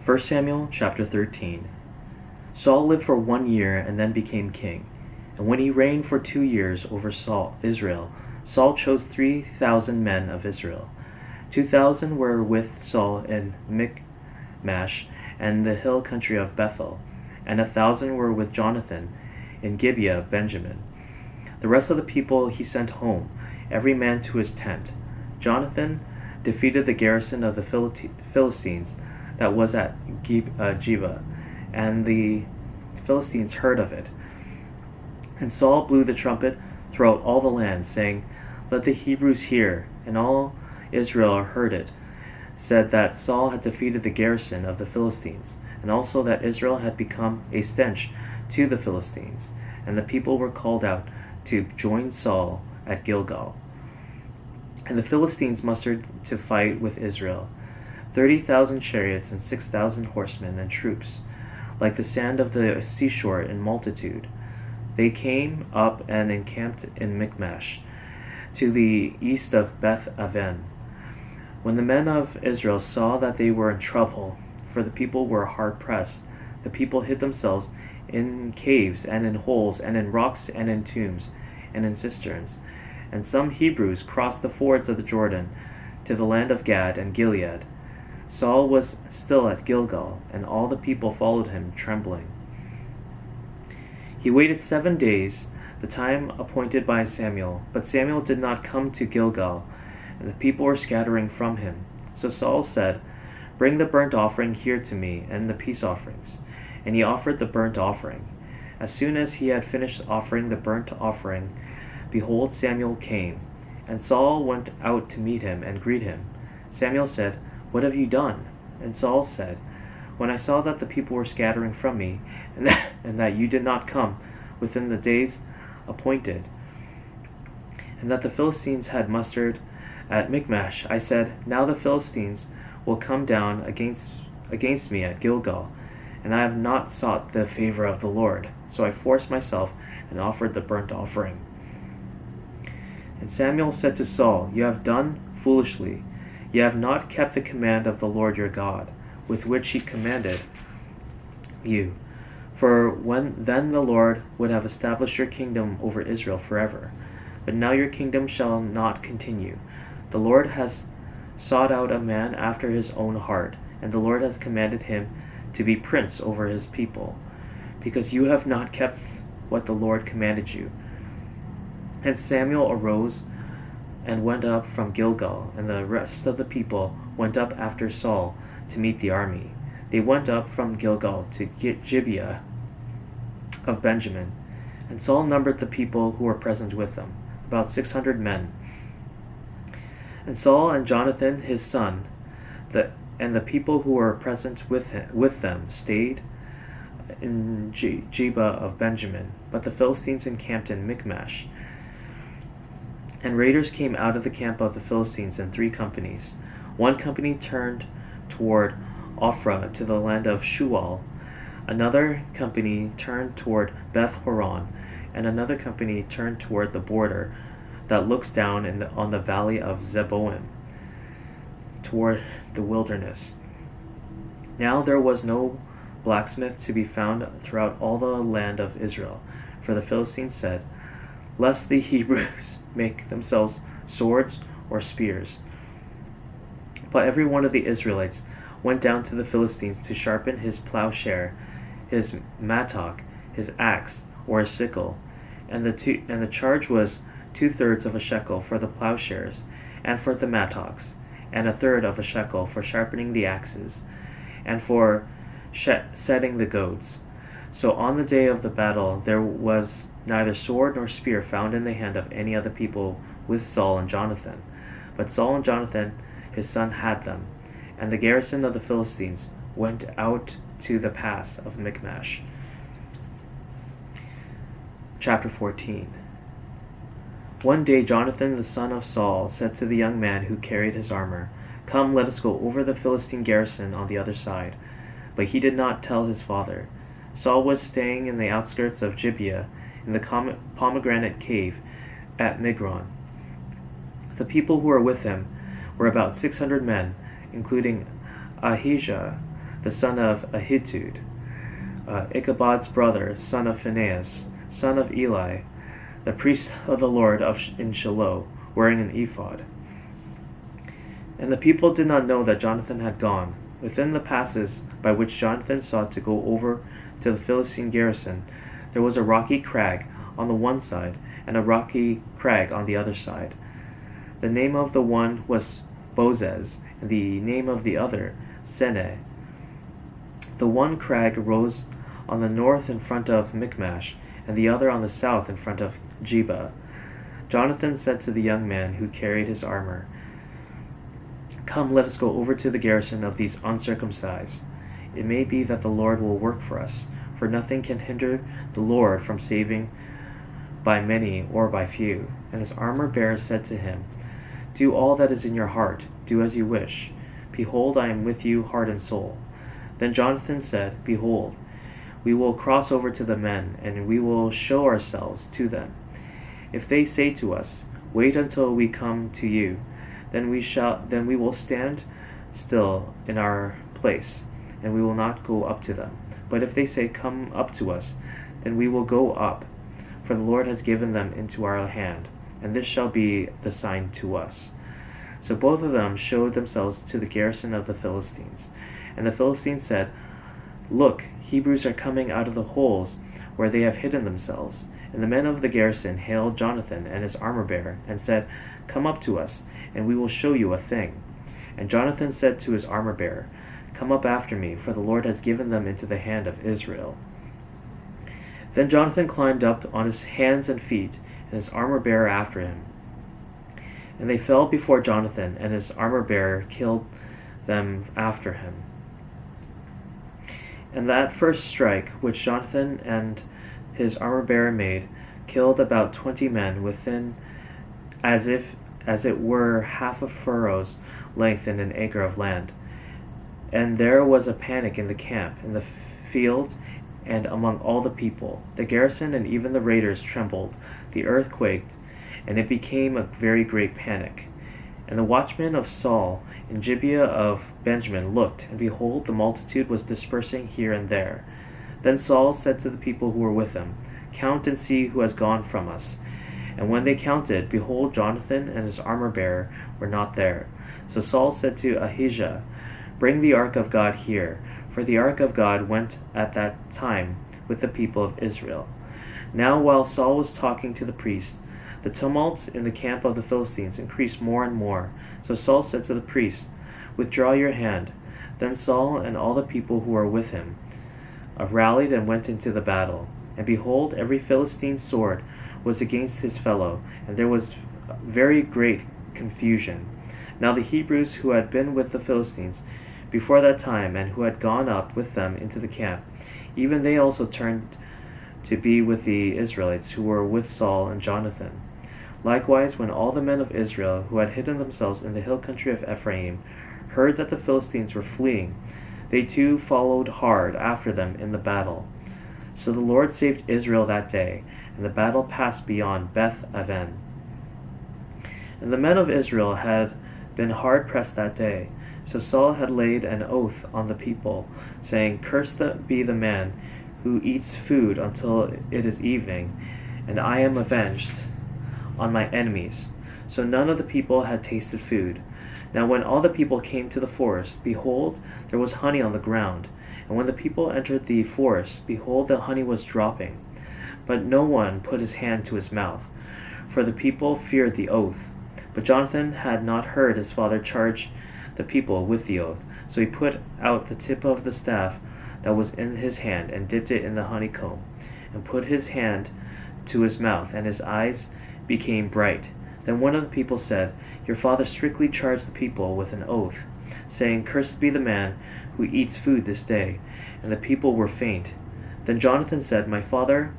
1 Samuel chapter 13. Saul lived for 1 year and then became king. And when he reigned for 2 years over Israel, Saul chose 3,000 men of Israel. 2,000 were with Saul in Michmash and the hill country of Bethel, and 1,000 were with Jonathan in Gibeah of Benjamin. The rest of the people he sent home, every man to his tent. Jonathan defeated the garrison of the Philistines that was at Geba, and the Philistines heard of it. And Saul blew the trumpet throughout all the land, saying, "Let the Hebrews hear." And all Israel heard it, said that Saul had defeated the garrison of the Philistines, and also that Israel had become a stench to the Philistines. And the people were called out to join Saul at Gilgal. And the Philistines mustered to fight with Israel, 30,000 chariots and 6,000 horsemen and troops, like the sand of the seashore in multitude. They came up and encamped in Michmash, to the east of Beth-aven. When the men of Israel saw that they were in trouble, for the people were hard pressed, the people hid themselves in caves and in holes and in rocks and in tombs and in cisterns. And some Hebrews crossed the fords of the Jordan to the land of Gad and Gilead. Saul was still at Gilgal, and all the people followed him, trembling. He waited 7 days, the time appointed by Samuel, but Samuel did not come to Gilgal, and the people were scattering from him. So Saul said, "Bring the burnt offering here to me, and the peace offerings." And he offered the burnt offering. As soon as he had finished offering the burnt offering, behold, Samuel came, and Saul went out to meet him and greet him. Samuel said, "What have you done?" And Saul said, "When I saw that the people were scattering from me, and that you did not come within the days appointed, and that the Philistines had mustered at Michmash, I said, now the Philistines will come down against me at Gilgal, and I have not sought the favor of the Lord. So I forced myself and offered the burnt offering." And Samuel said to Saul, "You have done foolishly. You have not kept the command of the Lord your God, with which he commanded you. For then the Lord would have established your kingdom over Israel forever. But now your kingdom shall not continue. The Lord has sought out a man after his own heart, and the Lord has commanded him to be prince over his people, because you have not kept what the Lord commanded you." And Samuel arose and went up from Gilgal, and the rest of the people went up after Saul to meet the army. They went up from Gilgal to Gibeah of Benjamin, and Saul numbered the people who were present with them, about 600 men. And Saul and Jonathan his son, and the people who were present with them, stayed in Gibeah of Benjamin, but the Philistines encamped in Michmash. And raiders came out of the camp of the Philistines in 3 companies. One company turned toward Ophrah to the land of Shual, another company turned toward Beth-horon, and another company turned toward the border that looks down on the valley of Zeboim, toward the wilderness. Now there was no blacksmith to be found throughout all the land of Israel, for the Philistines said, "Lest the Hebrews make themselves swords or spears." But every one of the Israelites went down to the Philistines to sharpen his plowshare, his mattock, his axe, or his sickle, and the charge was 2/3 of a shekel for the plowshares and for the mattocks, and 1/3 of a shekel for sharpening the axes, and for setting the goads. So on the day of the battle there was neither sword nor spear found in the hand of any of the people with Saul and Jonathan. But Saul and Jonathan his son had them, and the garrison of the Philistines went out to the pass of Michmash. Chapter 14. One day Jonathan the son of Saul said to the young man who carried his armor, "Come, let us go over the Philistine garrison on the other side." But he did not tell his father. Saul was staying in the outskirts of Gibeah, in the pomegranate cave at Migron. The people who were with him were about 600 men, including Ahijah the son of Ahitub, Ichabod's brother, son of Phinehas, son of Eli, the priest of the Lord in Shiloh, wearing an ephod. And the people did not know that Jonathan had gone. Within the passes by which Jonathan sought to go over to the Philistine garrison, there was a rocky crag on the one side and a rocky crag on the other side. The name of the one was Bozez, and the name of the other Seneh. The one crag rose on the north in front of Michmash, and the other on the south in front of Geba. Jonathan said to the young man who carried his armor, "Come, let us go over to the garrison of these uncircumcised. It may be that the Lord will work for us, for nothing can hinder the Lord from saving by many or by few." And his armor-bearer said to him, "Do all that is in your heart, do as you wish. Behold, I am with you heart and soul." Then Jonathan said, "Behold, we will cross over to the men, and we will show ourselves to them. If they say to us, 'Wait until we come to you,' then we will stand still in our place, and we will not go up to them. But if they say, 'Come up to us,' then we will go up, for the Lord has given them into our hand, and this shall be the sign to us." So both of them showed themselves to the garrison of the Philistines. And the Philistines said, "Look, Hebrews are coming out of the holes where they have hidden themselves." And the men of the garrison hailed Jonathan and his armor-bearer, and said, "Come up to us, and we will show you a thing." And Jonathan said to his armor-bearer, "Come up after me, for the Lord has given them into the hand of Israel." Then Jonathan climbed up on his hands and feet, and his armor-bearer after him. And they fell before Jonathan, and his armor-bearer killed them after him. And that first strike which Jonathan and his armor-bearer made killed about 20 men within as it were half a furrow's length in an acre of land. And there was a panic in the camp, in the fields, and among all the people. The garrison and even the raiders trembled, the earth quaked, and it became a very great panic. And the watchmen of Saul in Gibeah of Benjamin looked, and behold, the multitude was dispersing here and there. Then Saul said to the people who were with him, "Count and see who has gone from us." And when they counted, behold, Jonathan and his armor-bearer were not there. So Saul said to Ahijah, "Bring the ark of God here," for the ark of God went at that time with the people of Israel. Now while Saul was talking to the priest, the tumult in the camp of the Philistines increased more and more. So Saul said to the priest, "Withdraw your hand." Then Saul and all the people who were with him rallied and went into the battle. And behold, every Philistine sword was against his fellow, and there was very great confusion. Now the Hebrews who had been with the Philistines before that time, and who had gone up with them into the camp, even they also turned to be with the Israelites who were with Saul and Jonathan. Likewise, when all the men of Israel who had hidden themselves in the hill country of Ephraim heard that the Philistines were fleeing, they too followed hard after them in the battle. So the Lord saved Israel that day, and the battle passed beyond Beth-aven. And the men of Israel had been hard pressed that day. So Saul had laid an oath on the people, saying, "Cursed be the man who eats food until it is evening, and I am avenged on my enemies." So none of the people had tasted food. Now when all the people came to the forest, behold, there was honey on the ground. And when the people entered the forest, behold, the honey was dropping. But no one put his hand to his mouth, for the people feared the oath. But Jonathan had not heard his father charge the people with the oath. So he put out the tip of the staff that was in his hand, and dipped it in the honeycomb, and put his hand to his mouth, and his eyes became bright. Then one of the people said, "Your father strictly charged the people with an oath, saying, 'Cursed be the man who eats food this day.'" And the people were faint. Then Jonathan said, "My father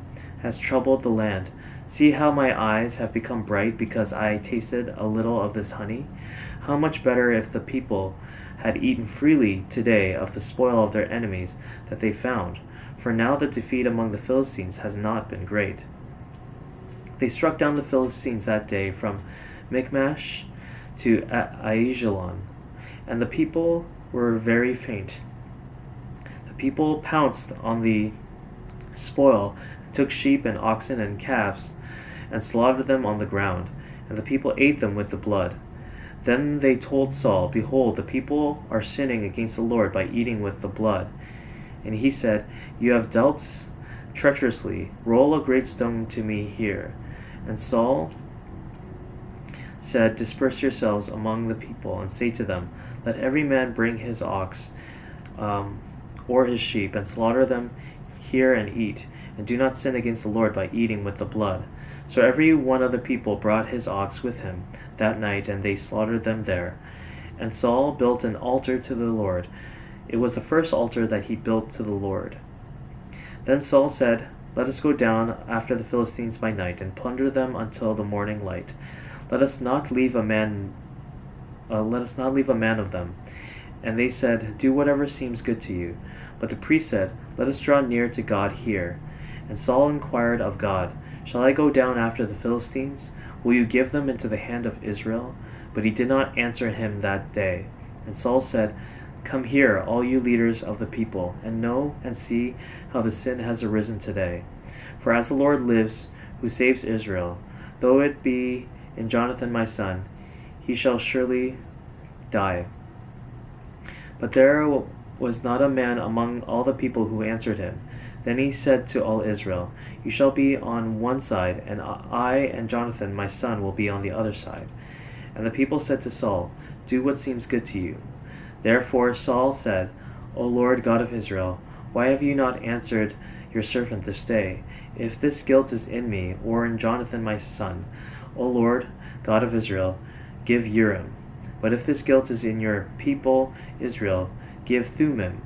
has troubled the land. See how my eyes have become bright because I tasted a little of this honey. How much better if the people had eaten freely today of the spoil of their enemies that they found, for now the defeat among the Philistines has not been great." They struck down the Philistines that day from Michmash to Aijalon, and the people were very faint. People pounced on the spoil, took sheep and oxen and calves, and slaughtered them on the ground, and the people ate them with the blood. Then they told Saul, Behold, the people are sinning against the Lord by eating with the blood. And he said, You have dealt treacherously. Roll a great stone to me here. And Saul said, Disperse yourselves among the people, and say to them, Let every man bring his ox or his sheep, and slaughter them here and eat, and do not sin against the Lord by eating with the blood. So every one of the people brought his ox with him that night, and they slaughtered them there. And Saul built an altar to the Lord. It was the first altar that he built to the Lord. Then Saul said, Let us go down after the Philistines by night, and plunder them until the morning light. Let us not leave a man of them. And they said, Do whatever seems good to you. But the priest said, Let us draw near to God here. And Saul inquired of God, Shall I go down after the Philistines? Will you give them into the hand of Israel? But he did not answer him that day. And Saul said, Come here, all you leaders of the people, and know and see how the sin has arisen today. For as the Lord lives, who saves Israel, though it be in Jonathan my son, he shall surely die. But there was not a man among all the people who answered him. Then he said to all Israel, You shall be on one side, and I and Jonathan my son will be on the other side. And the people said to Saul, Do what seems good to you. Therefore Saul said, O Lord God of Israel, why have you not answered your servant this day? If this guilt is in me, or in Jonathan my son, O Lord God of Israel, give Urim. But if this guilt is in your people Israel, give Thummim.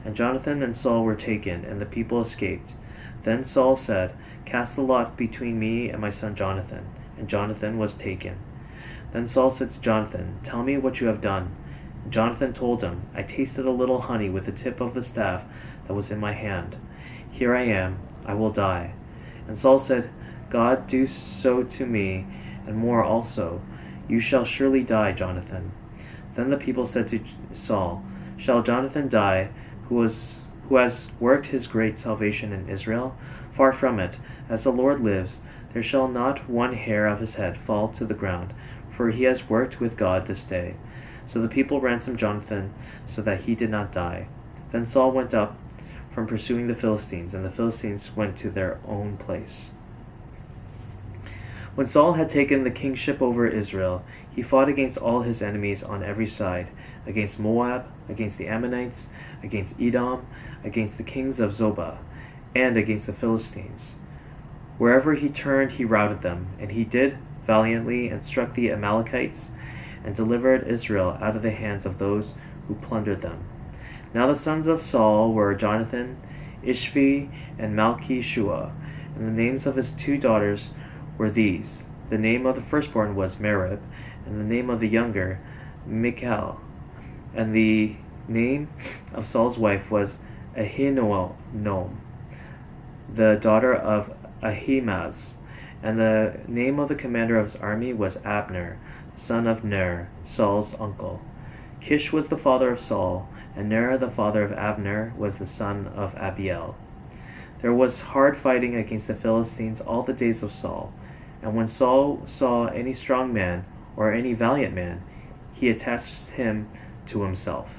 And Jonathan and Saul were taken, and the people escaped. Then Saul said, Cast the lot between me and my son Jonathan. And Jonathan was taken. Then Saul said to Jonathan, Tell me what you have done. And Jonathan told him, I tasted a little honey with the tip of the staff that was in my hand. Here I am, I will die. And Saul said, God do so to me, and more also. You shall surely die, Jonathan. Then the people said to Saul, Shall Jonathan die, who has worked his great salvation in Israel? Far from it. As the Lord lives, there shall not one hair of his head fall to the ground, for he has worked with God this day. So the people ransomed Jonathan, so that he did not die. Then Saul went up from pursuing the Philistines, and the Philistines went to their own place. When Saul had taken the kingship over Israel, he fought against all his enemies on every side, against Moab, against the Ammonites, against Edom, against the kings of Zobah, and against the Philistines. Wherever he turned, he routed them, and he did valiantly and struck the Amalekites, and delivered Israel out of the hands of those who plundered them. Now the sons of Saul were Jonathan, Ishvi, and Malchi-Shua, and the names of his 2 daughters were these. The name of the firstborn was Merib, and the name of the younger, Michal. And the name of Saul's wife was Ahinoam, the daughter of Ahimaaz. And the name of the commander of his army was Abner, son of Ner, Saul's uncle. Kish was the father of Saul, and Ner, the father of Abner, was the son of Abiel. There was hard fighting against the Philistines all the days of Saul. And when Saul saw any strong man or any valiant man, he attached him to himself.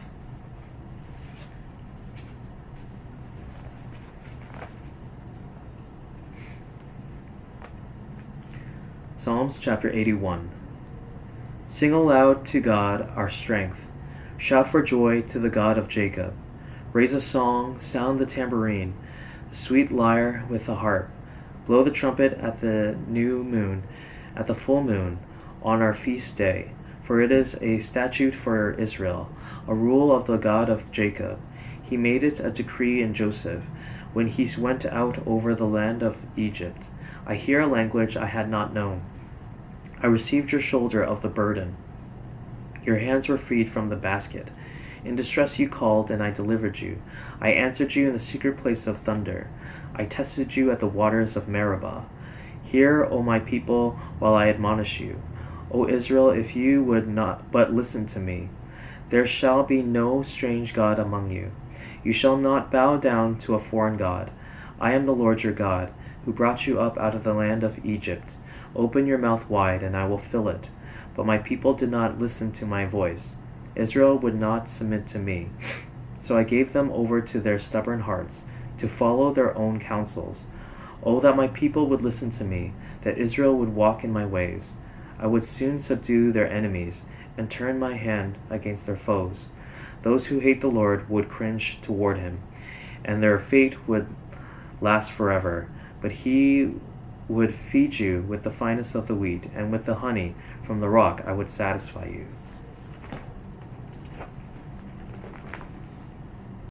Psalms chapter 81. Sing aloud to God our strength. Shout for joy to the God of Jacob. Raise a song, sound the tambourine, the sweet lyre with the harp. Blow the trumpet at the new moon, at the full moon, on our feast day. For it is a statute for Israel, a rule of the God of Jacob. He made it a decree in Joseph, when he went out over the land of Egypt. I hear a language I had not known. I received your shoulder of the burden. Your hands were freed from the basket. In distress you called, and I delivered you. I answered you in the secret place of thunder. I tested you at the waters of Meribah. Hear, O my people, while I admonish you. O Israel, if you would not but listen to me. There shall be no strange God among you. You shall not bow down to a foreign God. I am the Lord your God, who brought you up out of the land of Egypt. Open your mouth wide, and I will fill it. But my people did not listen to my voice. Israel would not submit to me. So I gave them over to their stubborn hearts, to follow their own counsels. Oh, that my people would listen to me, that Israel would walk in my ways. I would soon subdue their enemies, and turn my hand against their foes. Those who hate the Lord would cringe toward him, and their fate would last forever. But he would feed you with the finest of the wheat, and with the honey from the rock I would satisfy you.